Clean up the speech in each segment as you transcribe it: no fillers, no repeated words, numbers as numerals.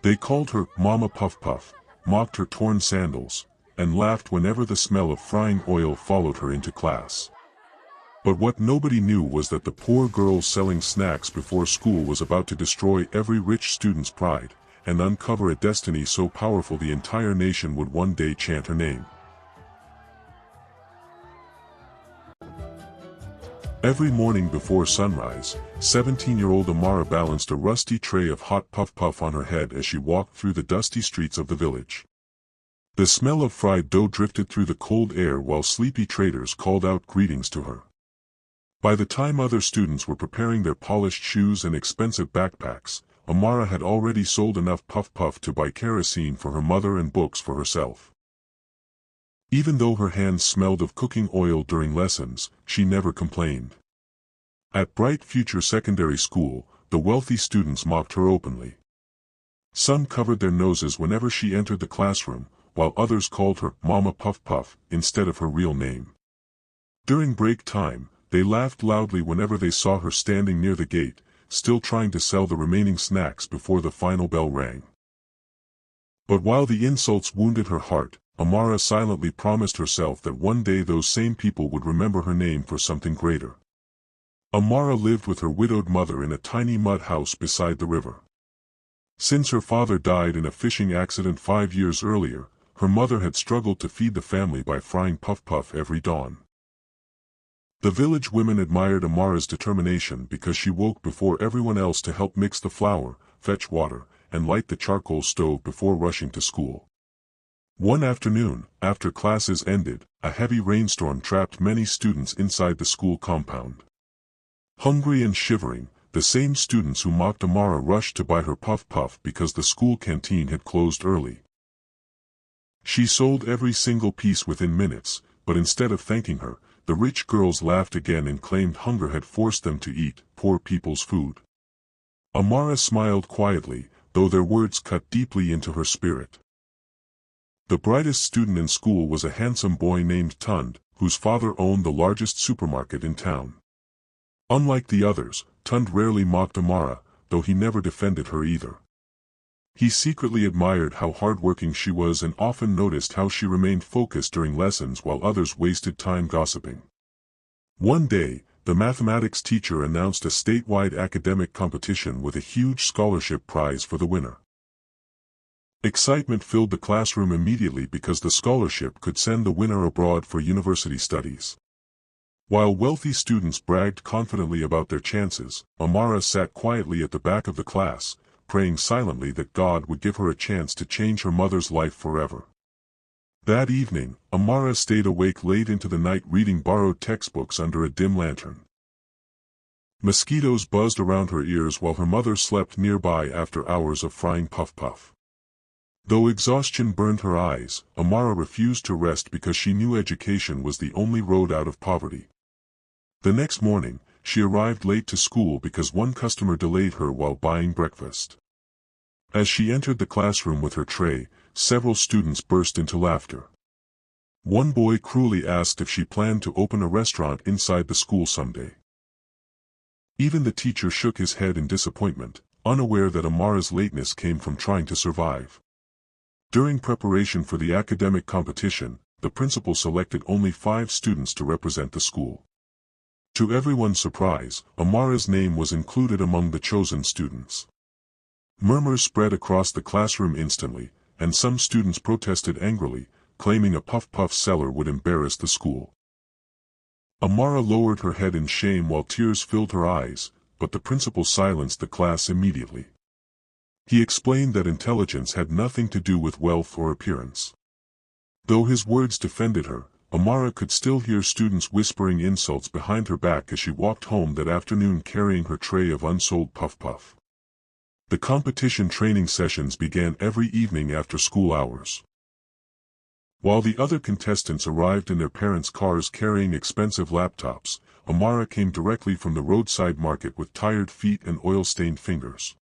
They called her Mama Puffpuff, mocked her torn sandals, and laughed whenever the smell of frying oil followed her into class. But what nobody knew was that the poor girl selling snacks before school was about to destroy every rich student's pride, and uncover a destiny so powerful the entire nation would one day chant her name. Every morning before sunrise, 17-year-old Amara balanced a rusty tray of hot puff-puff on her head as she walked through the dusty streets of the village. The smell of fried dough drifted through the cold air while sleepy traders called out greetings to her. By the time other students were preparing their polished shoes and expensive backpacks, Amara had already sold enough puff-puff to buy kerosene for her mother and books for herself. Even though her hands smelled of cooking oil during lessons, she never complained. At Bright Future Secondary School, the wealthy students mocked her openly. Some covered their noses whenever she entered the classroom, while others called her Mama Puff-Puff instead of her real name. During break time, they laughed loudly whenever they saw her standing near the gate, still trying to sell the remaining snacks before the final bell rang. But while the insults wounded her heart, Amara silently promised herself that one day those same people would remember her name for something greater. Amara lived with her widowed mother in a tiny mud house beside the river. Since her father died in a fishing accident 5 years earlier, her mother had struggled to feed the family by frying puff-puff every dawn. The village women admired Amara's determination because she woke before everyone else to help mix the flour, fetch water, and light the charcoal stove before rushing to school. One afternoon, after classes ended, a heavy rainstorm trapped many students inside the school compound. Hungry and shivering, the same students who mocked Amara rushed to buy her puff-puff because the school canteen had closed early. She sold every single piece within minutes, but instead of thanking her, the rich girls laughed again and claimed hunger had forced them to eat poor people's food. Amara smiled quietly, though their words cut deeply into her spirit. The brightest student in school was a handsome boy named Tund, whose father owned the largest supermarket in town. Unlike the others, Tund rarely mocked Amara, though he never defended her either. He secretly admired how hardworking she was and often noticed how she remained focused during lessons while others wasted time gossiping. One day, the mathematics teacher announced a statewide academic competition with a huge scholarship prize for the winner. Excitement filled the classroom immediately because the scholarship could send the winner abroad for university studies. While wealthy students bragged confidently about their chances, Amara sat quietly at the back of the class, praying silently that God would give her a chance to change her mother's life forever. That evening, Amara stayed awake late into the night reading borrowed textbooks under a dim lantern. Mosquitoes buzzed around her ears while her mother slept nearby after hours of frying puff-puff. Though exhaustion burned her eyes, Amara refused to rest because she knew education was the only road out of poverty. The next morning, she arrived late to school because one customer delayed her while buying breakfast. As she entered the classroom with her tray, several students burst into laughter. One boy cruelly asked if she planned to open a restaurant inside the school someday. Even the teacher shook his head in disappointment, unaware that Amara's lateness came from trying to survive. During preparation for the academic competition, the principal selected only 5 students to represent the school. To everyone's surprise, Amara's name was included among the chosen students. Murmurs spread across the classroom instantly, and some students protested angrily, claiming a puff-puff seller would embarrass the school. Amara lowered her head in shame while tears filled her eyes, but the principal silenced the class immediately. He explained that intelligence had nothing to do with wealth or appearance. Though his words defended her, Amara could still hear students whispering insults behind her back as she walked home that afternoon carrying her tray of unsold puff-puff. The competition training sessions began every evening after school hours. While the other contestants arrived in their parents' cars carrying expensive laptops, Amara came directly from the roadside market with tired feet and oil-stained fingers.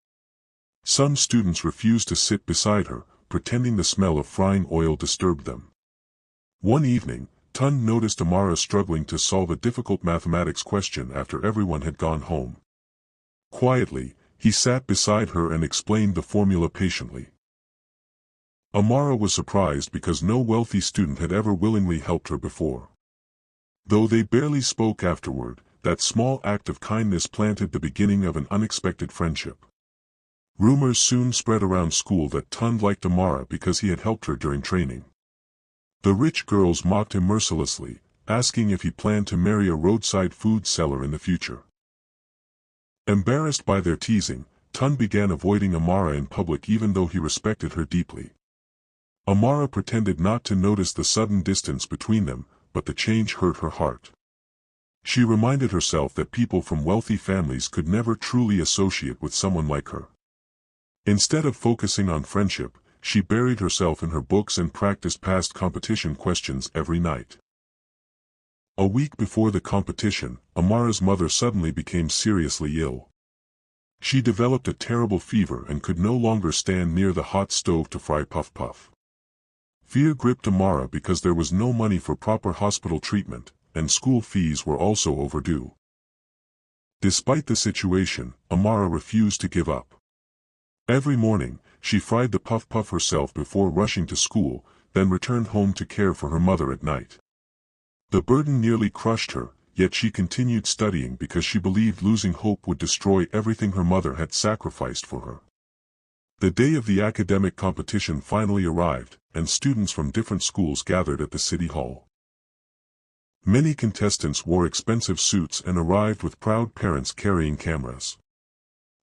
Some students refused to sit beside her, pretending the smell of frying oil disturbed them. One evening, Tund noticed Amara struggling to solve a difficult mathematics question after everyone had gone home. Quietly, He sat beside her and explained the formula patiently. Amara was surprised because no wealthy student had ever willingly helped her before. Though they barely spoke afterward, that small act of kindness planted the beginning of an unexpected friendship. Rumors soon spread around school that Tun liked Amara because he had helped her during training. The rich girls mocked him mercilessly, asking if he planned to marry a roadside food seller in the future. Embarrassed by their teasing, Tun began avoiding Amara in public even though he respected her deeply. Amara pretended not to notice the sudden distance between them, but the change hurt her heart. She reminded herself that people from wealthy families could never truly associate with someone like her. Instead of focusing on friendship, she buried herself in her books and practiced past competition questions every night. A week before the competition, Amara's mother suddenly became seriously ill. She developed a terrible fever and could no longer stand near the hot stove to fry Puffpuff. Fear gripped Amara because there was no money for proper hospital treatment, and school fees were also overdue. Despite the situation, Amara refused to give up. Every morning, she fried the Puffpuff herself before rushing to school, then returned home to care for her mother at night. The burden nearly crushed her, yet she continued studying because she believed losing hope would destroy everything her mother had sacrificed for her. The day of the academic competition finally arrived, and students from different schools gathered at the city hall. Many contestants wore expensive suits and arrived with proud parents carrying cameras.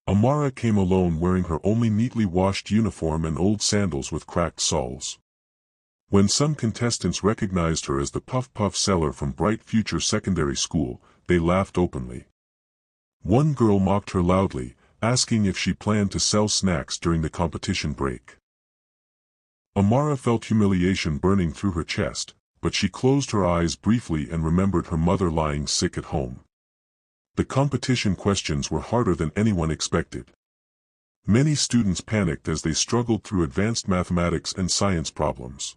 Amara came alone wearing her only neatly washed uniform and old sandals with cracked soles. When some contestants recognized her as the Puffpuff seller from Bright Future Secondary School, they laughed openly. One girl mocked her loudly, asking if she planned to sell snacks during the competition break. Amara felt humiliation burning through her chest, but she closed her eyes briefly and remembered her mother lying sick at home. The competition questions were harder than anyone expected. Many students panicked as they struggled through advanced mathematics and science problems.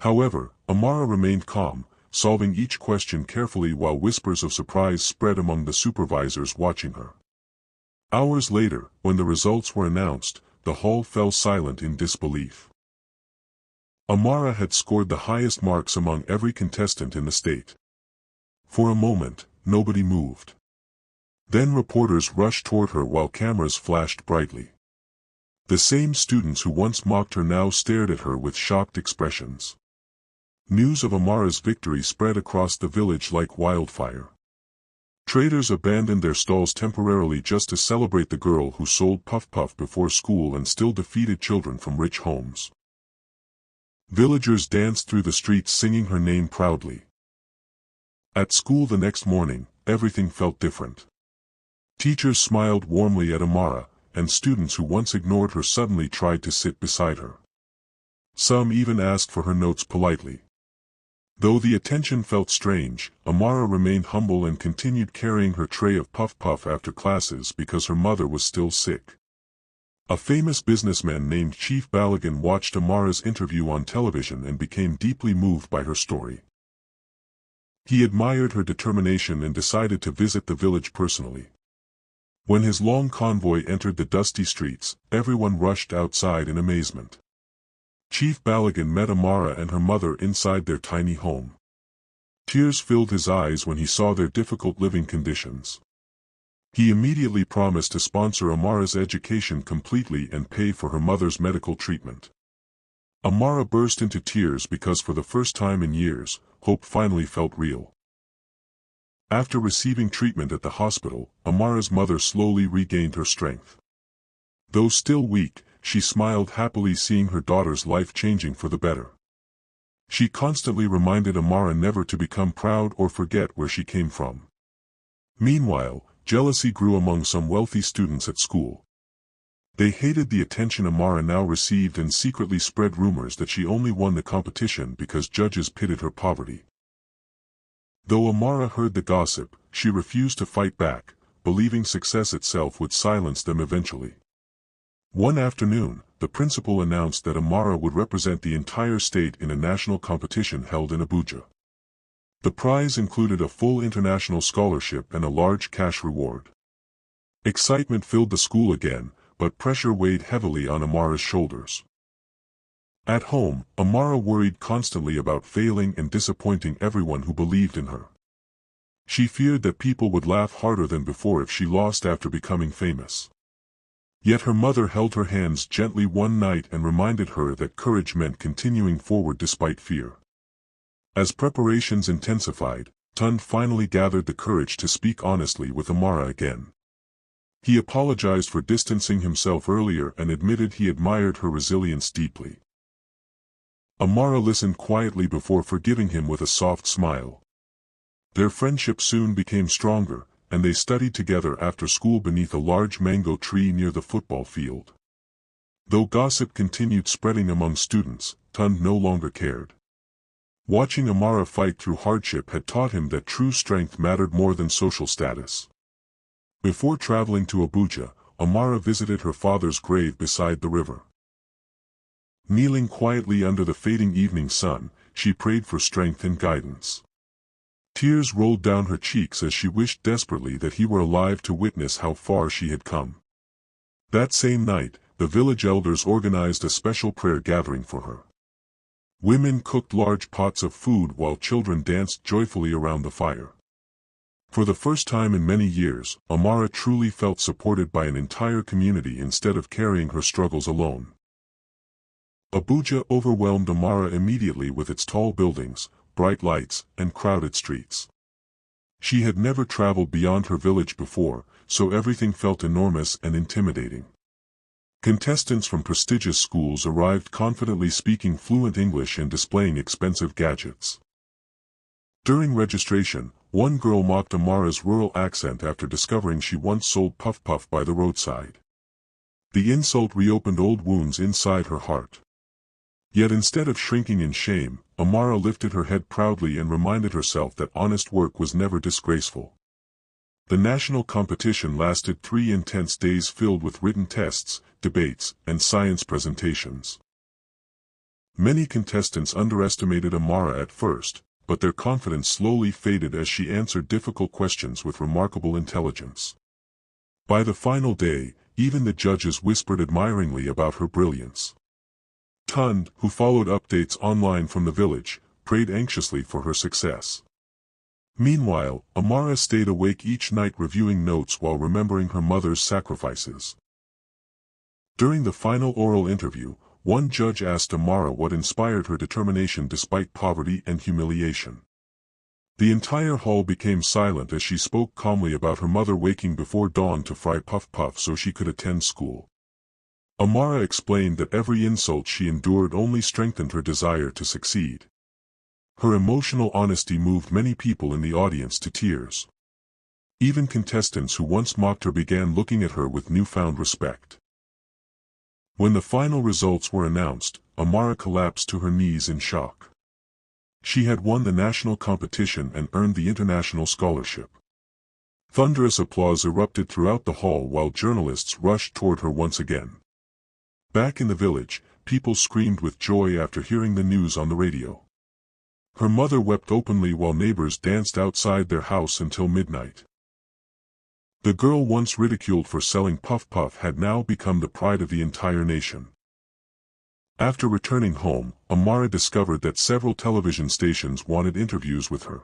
However, Amara remained calm, solving each question carefully while whispers of surprise spread among the supervisors watching her. Hours later, when the results were announced, the hall fell silent in disbelief. Amara had scored the highest marks among every contestant in the state. For a moment, nobody moved. Then reporters rushed toward her while cameras flashed brightly. The same students who once mocked her now stared at her with shocked expressions. News of Amara's victory spread across the village like wildfire. Traders abandoned their stalls temporarily just to celebrate the girl who sold Puffpuff before school and still defeated children from rich homes. Villagers danced through the streets singing her name proudly. At school the next morning, everything felt different. Teachers smiled warmly at Amara, and students who once ignored her suddenly tried to sit beside her. Some even asked for her notes politely. Though the attention felt strange, Amara remained humble and continued carrying her tray of Puffpuff after classes because her mother was still sick. A famous businessman named Chief Balogun watched Amara's interview on television and became deeply moved by her story. He admired her determination and decided to visit the village personally. When his long convoy entered the dusty streets, everyone rushed outside in amazement. Chief Balogun met Amara and her mother inside their tiny home. Tears filled his eyes when he saw their difficult living conditions. He immediately promised to sponsor Amara's education completely and pay for her mother's medical treatment. Amara burst into tears because for the first time in years, hope finally felt real. After receiving treatment at the hospital, Amara's mother slowly regained her strength. Though still weak, she smiled happily seeing her daughter's life changing for the better. She constantly reminded Amara never to become proud or forget where she came from. Meanwhile, jealousy grew among some wealthy students at school. They hated the attention Amara now received and secretly spread rumors that she only won the competition because judges pitied her poverty. Though Amara heard the gossip, she refused to fight back, believing success itself would silence them eventually. One afternoon, the principal announced that Amara would represent the entire state in a national competition held in Abuja. The prize included a full international scholarship and a large cash reward. Excitement filled the school again, but pressure weighed heavily on Amara's shoulders. At home, Amara worried constantly about failing and disappointing everyone who believed in her. She feared that people would laugh harder than before if she lost after becoming famous. Yet her mother held her hands gently one night and reminded her that courage meant continuing forward despite fear. As preparations intensified, Tund finally gathered the courage to speak honestly with Amara again. He apologized for distancing himself earlier and admitted he admired her resilience deeply. Amara listened quietly before forgiving him with a soft smile. Their friendship soon became stronger, and they studied together after school beneath a large mango tree near the football field. Though gossip continued spreading among students, Tund no longer cared. Watching Amara fight through hardship had taught him that true strength mattered more than social status. Before traveling to Abuja, Amara visited her father's grave beside the river. Kneeling quietly under the fading evening sun, she prayed for strength and guidance. Tears rolled down her cheeks as she wished desperately that he were alive to witness how far she had come. That same night, the village elders organized a special prayer gathering for her. Women cooked large pots of food while children danced joyfully around the fire. For the first time in many years, Amara truly felt supported by an entire community instead of carrying her struggles alone. Abuja overwhelmed Amara immediately with its tall buildings, bright lights, and crowded streets. She had never traveled beyond her village before, so everything felt enormous and intimidating. Contestants from prestigious schools arrived confidently speaking fluent English and displaying expensive gadgets. During registration, one girl mocked Amara's rural accent after discovering she once sold Puffpuff by the roadside. The insult reopened old wounds inside her heart. Yet instead of shrinking in shame, Amara lifted her head proudly and reminded herself that honest work was never disgraceful. The national competition lasted 3 intense days filled with written tests, debates, and science presentations. Many contestants underestimated Amara at first, but their confidence slowly faded as she answered difficult questions with remarkable intelligence. By the final day, even the judges whispered admiringly about her brilliance. Tund, who followed updates online from the village, prayed anxiously for her success. Meanwhile, Amara stayed awake each night reviewing notes while remembering her mother's sacrifices. During the final oral interview, one judge asked Amara what inspired her determination despite poverty and humiliation. The entire hall became silent as she spoke calmly about her mother waking before dawn to fry Puffpuff so she could attend school. Amara explained that every insult she endured only strengthened her desire to succeed. Her emotional honesty moved many people in the audience to tears. Even contestants who once mocked her began looking at her with newfound respect. When the final results were announced, Amara collapsed to her knees in shock. She had won the national competition and earned the international scholarship. Thunderous applause erupted throughout the hall while journalists rushed toward her once again. Back in the village, people screamed with joy after hearing the news on the radio. Her mother wept openly while neighbors danced outside their house until midnight. The girl once ridiculed for selling Puffpuff had now become the pride of the entire nation. After returning home, Amara discovered that several television stations wanted interviews with her.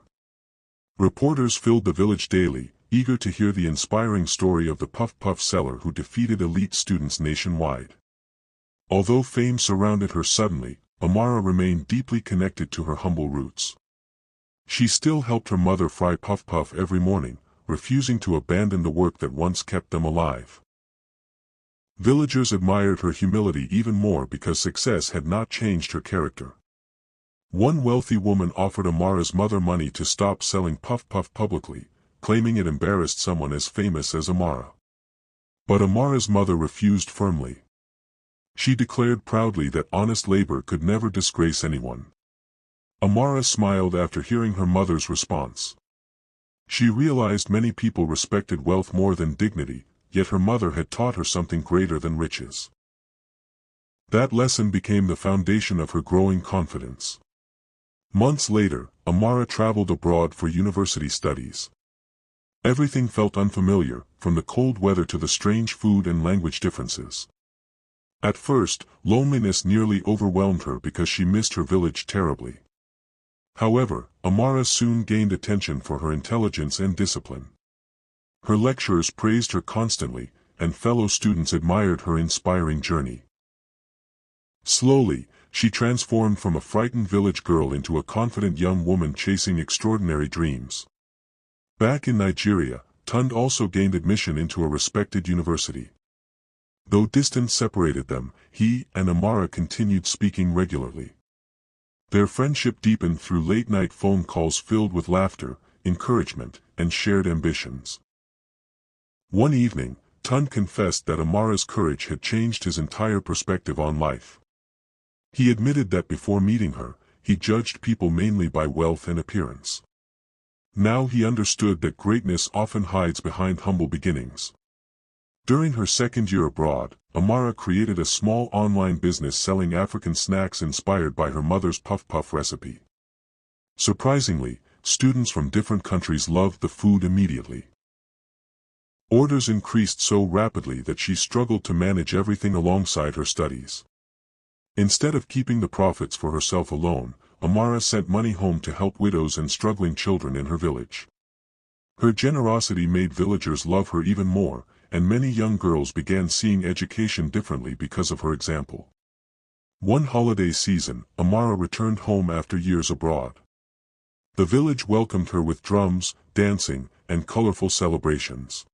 Reporters filled the village daily, eager to hear the inspiring story of the Puffpuff seller who defeated elite students nationwide. Although fame surrounded her suddenly, Amara remained deeply connected to her humble roots. She still helped her mother fry Puffpuff every morning, refusing to abandon the work that once kept them alive. Villagers admired her humility even more because success had not changed her character. One wealthy woman offered Amara's mother money to stop selling Puffpuff publicly, claiming it embarrassed someone as famous as Amara. But Amara's mother refused firmly. She declared proudly that honest labor could never disgrace anyone. Amara smiled after hearing her mother's response. She realized many people respected wealth more than dignity, yet her mother had taught her something greater than riches. That lesson became the foundation of her growing confidence. Months later, Amara traveled abroad for university studies. Everything felt unfamiliar, from the cold weather to the strange food and language differences. At first, loneliness nearly overwhelmed her because she missed her village terribly. However, Amara soon gained attention for her intelligence and discipline. Her lecturers praised her constantly, and fellow students admired her inspiring journey. Slowly, she transformed from a frightened village girl into a confident young woman chasing extraordinary dreams. Back in Nigeria, Tunde also gained admission into a respected university. Though distance separated them, he and Amara continued speaking regularly. Their friendship deepened through late-night phone calls filled with laughter, encouragement, and shared ambitions. One evening, Tunde confessed that Amara's courage had changed his entire perspective on life. He admitted that before meeting her, he judged people mainly by wealth and appearance. Now he understood that greatness often hides behind humble beginnings. During her second year abroad, Amara created a small online business selling African snacks inspired by her mother's Puffpuff recipe. Surprisingly, students from different countries loved the food immediately. Orders increased so rapidly that she struggled to manage everything alongside her studies. Instead of keeping the profits for herself alone, Amara sent money home to help widows and struggling children in her village. Her generosity made villagers love her even more, and many young girls began seeing education differently because of her example. One holiday season, Amara returned home after years abroad. The village welcomed her with drums, dancing, and colorful celebrations.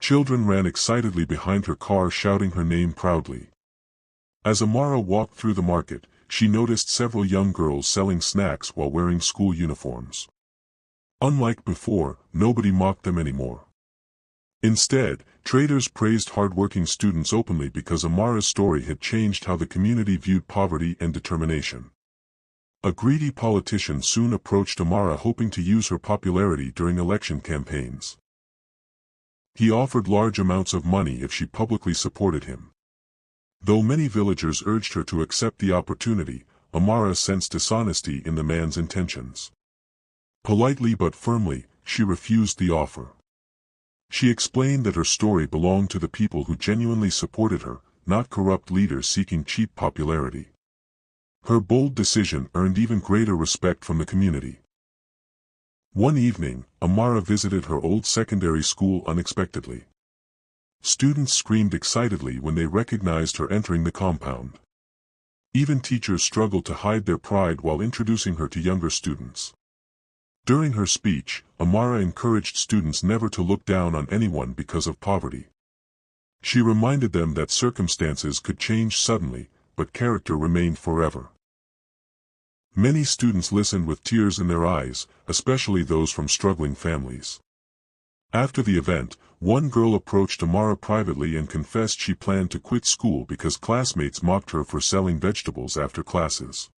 Children ran excitedly behind her car shouting her name proudly. As Amara walked through the market, she noticed several young girls selling snacks while wearing school uniforms. Unlike before, nobody mocked them anymore. Instead, traders praised hard-working students openly because Amara's story had changed how the community viewed poverty and determination. A greedy politician soon approached Amara hoping to use her popularity during election campaigns. He offered large amounts of money if she publicly supported him. Though many villagers urged her to accept the opportunity, Amara sensed dishonesty in the man's intentions. Politely but firmly, she refused the offer. She explained that her story belonged to the people who genuinely supported her, not corrupt leaders seeking cheap popularity. Her bold decision earned even greater respect from the community. One evening, Amara visited her old secondary school unexpectedly. Students screamed excitedly when they recognized her entering the compound. Even teachers struggled to hide their pride while introducing her to younger students. During her speech, Amara encouraged students never to look down on anyone because of poverty. She reminded them that circumstances could change suddenly, but character remained forever. Many students listened with tears in their eyes, especially those from struggling families. After the event, one girl approached Amara privately and confessed she planned to quit school because classmates mocked her for selling vegetables after classes.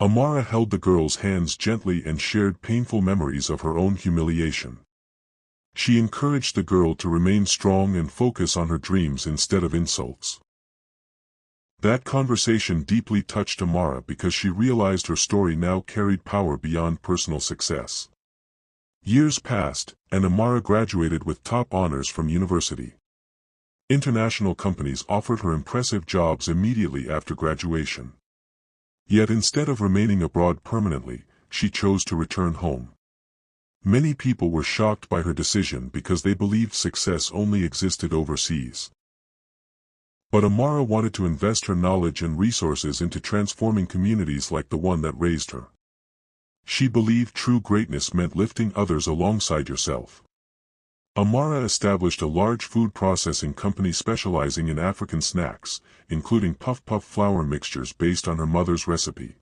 Amara held the girl's hands gently and shared painful memories of her own humiliation. She encouraged the girl to remain strong and focus on her dreams instead of insults. That conversation deeply touched Amara because she realized her story now carried power beyond personal success. Years passed, and Amara graduated with top honors from university. International companies offered her impressive jobs immediately after graduation. Yet instead of remaining abroad permanently, she chose to return home. Many people were shocked by her decision because they believed success only existed overseas. But Amara wanted to invest her knowledge and resources into transforming communities like the one that raised her. She believed true greatness meant lifting others alongside yourself. Amara established a large food processing company specializing in African snacks, including Puffpuff flour mixtures based on her mother's recipe.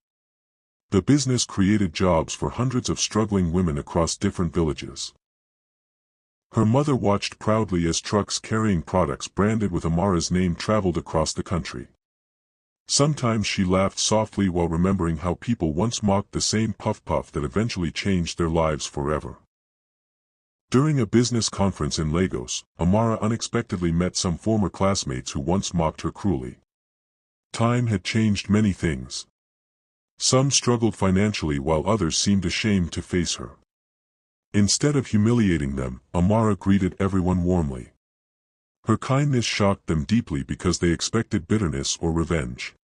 The business created jobs for hundreds of struggling women across different villages. Her mother watched proudly as trucks carrying products branded with Amara's name traveled across the country. Sometimes she laughed softly while remembering how people once mocked the same Puffpuff that eventually changed their lives forever. During a business conference in Lagos, Amara unexpectedly met some former classmates who once mocked her cruelly. Time had changed many things. Some struggled financially while others seemed ashamed to face her. Instead of humiliating them, Amara greeted everyone warmly. Her kindness shocked them deeply because they expected bitterness or revenge.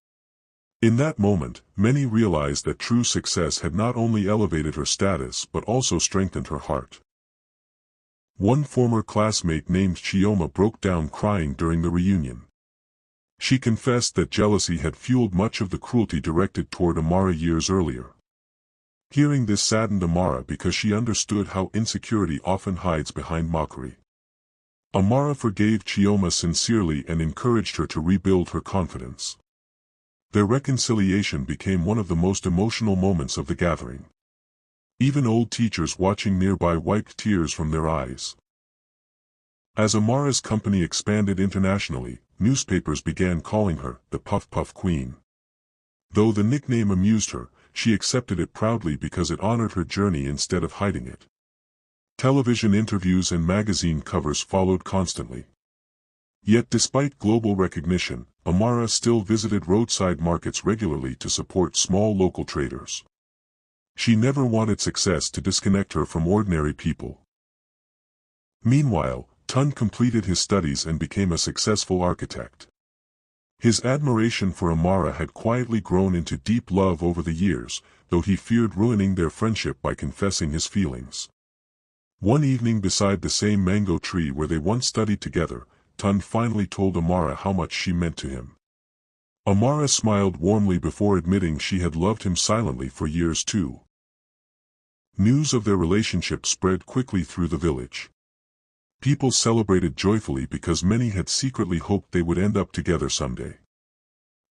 In that moment, many realized that true success had not only elevated her status but also strengthened her heart. One former classmate named Chioma broke down crying during the reunion. She confessed that jealousy had fueled much of the cruelty directed toward Amara years earlier. Hearing this saddened Amara because she understood how insecurity often hides behind mockery. Amara forgave Chioma sincerely and encouraged her to rebuild her confidence. Their reconciliation became one of the most emotional moments of the gathering. Even old teachers watching nearby wiped tears from their eyes. As Amara's company expanded internationally, newspapers began calling her the Puffpuff Queen. Though the nickname amused her, she accepted it proudly because it honored her journey instead of hiding it. Television interviews and magazine covers followed constantly. Yet despite global recognition, Amara still visited roadside markets regularly to support small local traders. She never wanted success to disconnect her from ordinary people. Meanwhile, Tun completed his studies and became a successful architect. His admiration for Amara had quietly grown into deep love over the years, though he feared ruining their friendship by confessing his feelings. One evening beside the same mango tree where they once studied together, Tun finally told Amara how much she meant to him. Amara smiled warmly before admitting she had loved him silently for years too. News of their relationship spread quickly through the village. People celebrated joyfully because many had secretly hoped they would end up together someday.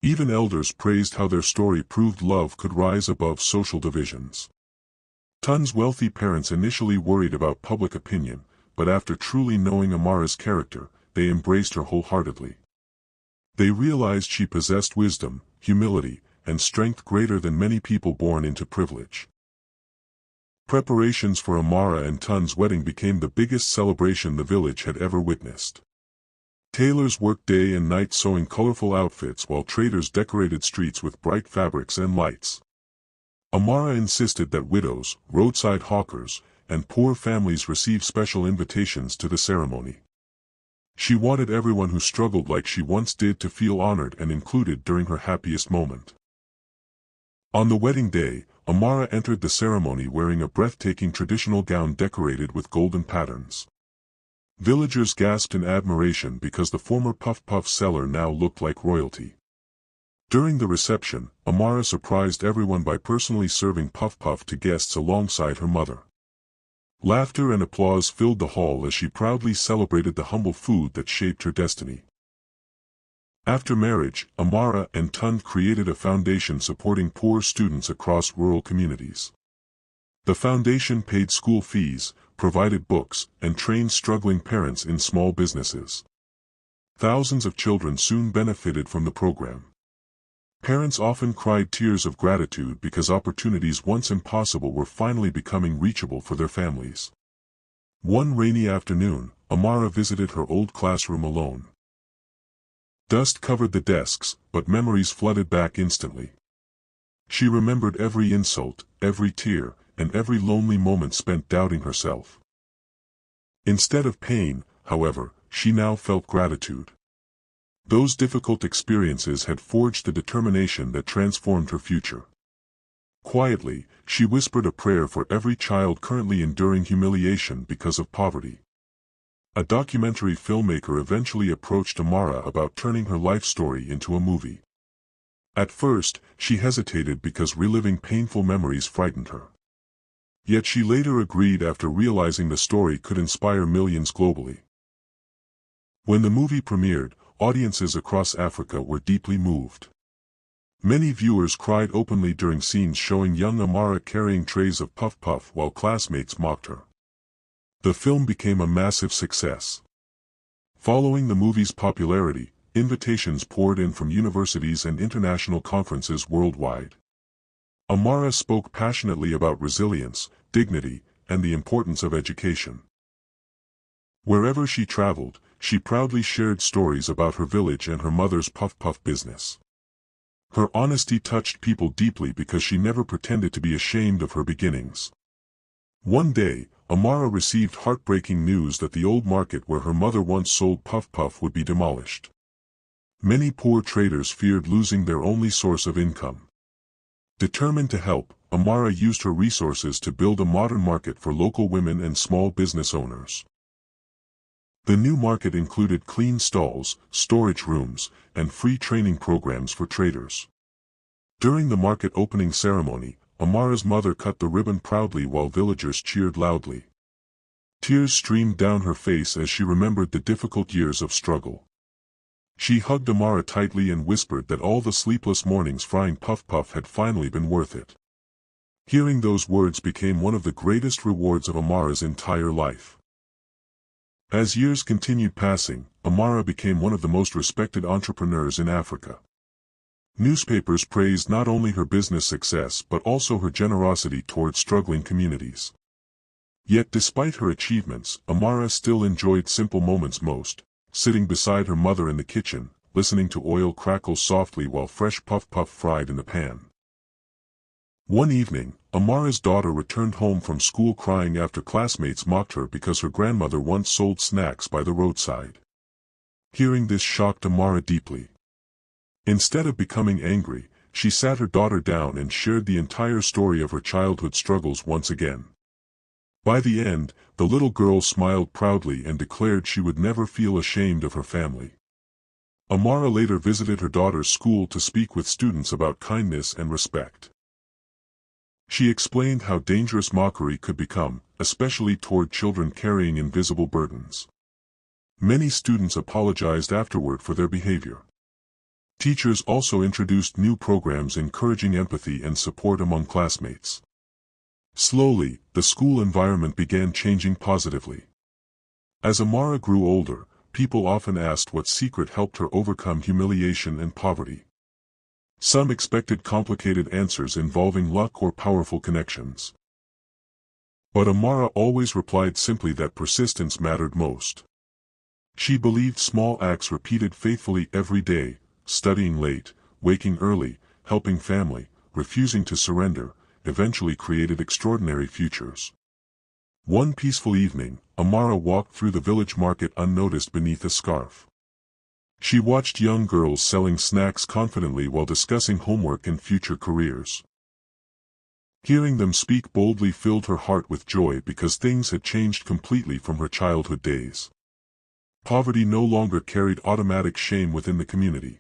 Even elders praised how their story proved love could rise above social divisions. Tun's wealthy parents initially worried about public opinion, but after truly knowing Amara's character, they embraced her wholeheartedly. They realized she possessed wisdom, humility, and strength greater than many people born into privilege. Preparations for Amara and Tun's wedding became the biggest celebration the village had ever witnessed. Tailors worked day and night sewing colorful outfits while traders decorated streets with bright fabrics and lights. Amara insisted that widows, roadside hawkers, and poor families receive special invitations to the ceremony. She wanted everyone who struggled like she once did to feel honored and included during her happiest moment. On the wedding day, Amara entered the ceremony wearing a breathtaking traditional gown decorated with golden patterns. Villagers gasped in admiration because the former Puffpuff seller now looked like royalty. During the reception, Amara surprised everyone by personally serving Puffpuff to guests alongside her mother. Laughter and applause filled the hall as she proudly celebrated the humble food that shaped her destiny. After marriage, Amara and Tun created a foundation supporting poor students across rural communities. The foundation paid school fees, provided books, and trained struggling parents in small businesses. Thousands of children soon benefited from the program. Parents often cried tears of gratitude because opportunities once impossible were finally becoming reachable for their families. One rainy afternoon, Amara visited her old classroom alone. Dust covered the desks, but memories flooded back instantly. She remembered every insult, every tear, and every lonely moment spent doubting herself. Instead of pain, however, she now felt gratitude. Those difficult experiences had forged the determination that transformed her future. Quietly, she whispered a prayer for every child currently enduring humiliation because of poverty. A documentary filmmaker eventually approached Amara about turning her life story into a movie. At first, she hesitated because reliving painful memories frightened her. Yet she later agreed after realizing the story could inspire millions globally. When the movie premiered, audiences across Africa were deeply moved. Many viewers cried openly during scenes showing young Amara carrying trays of Puffpuff while classmates mocked her. The film became a massive success. Following the movie's popularity, invitations poured in from universities and international conferences worldwide. Amara spoke passionately about resilience, dignity, and the importance of education. Wherever she traveled, she proudly shared stories about her village and her mother's Puffpuff business. Her honesty touched people deeply because she never pretended to be ashamed of her beginnings. One day, Amara received heartbreaking news that the old market where her mother once sold Puffpuff would be demolished. Many poor traders feared losing their only source of income. Determined to help, Amara used her resources to build a modern market for local women and small business owners. The new market included clean stalls, storage rooms, and free training programs for traders. During the market opening ceremony, Amara's mother cut the ribbon proudly while villagers cheered loudly. Tears streamed down her face as she remembered the difficult years of struggle. She hugged Amara tightly and whispered that all the sleepless mornings frying Puffpuff had finally been worth it. Hearing those words became one of the greatest rewards of Amara's entire life. As years continued passing, Amara became one of the most respected entrepreneurs in Africa. Newspapers praised not only her business success but also her generosity toward struggling communities. Yet despite her achievements, Amara still enjoyed simple moments most, sitting beside her mother in the kitchen, listening to oil crackle softly while fresh Puffpuff fried in the pan. One evening, Amara's daughter returned home from school crying after classmates mocked her because her grandmother once sold snacks by the roadside. Hearing this shocked Amara deeply. Instead of becoming angry, she sat her daughter down and shared the entire story of her childhood struggles once again. By the end, the little girl smiled proudly and declared she would never feel ashamed of her family. Amara later visited her daughter's school to speak with students about kindness and respect. She explained how dangerous mockery could become, especially toward children carrying invisible burdens. Many students apologized afterward for their behavior. Teachers also introduced new programs encouraging empathy and support among classmates. Slowly, the school environment began changing positively. As Amara grew older, people often asked what secret helped her overcome humiliation and poverty. Some expected complicated answers involving luck or powerful connections. But Amara always replied simply that persistence mattered most. She believed small acts repeated faithfully every day, studying late, waking early, helping family, refusing to surrender, eventually created extraordinary futures. One peaceful evening, Amara walked through the village market unnoticed beneath a scarf. She watched young girls selling snacks confidently while discussing homework and future careers. Hearing them speak boldly filled her heart with joy because things had changed completely from her childhood days. Poverty no longer carried automatic shame within the community.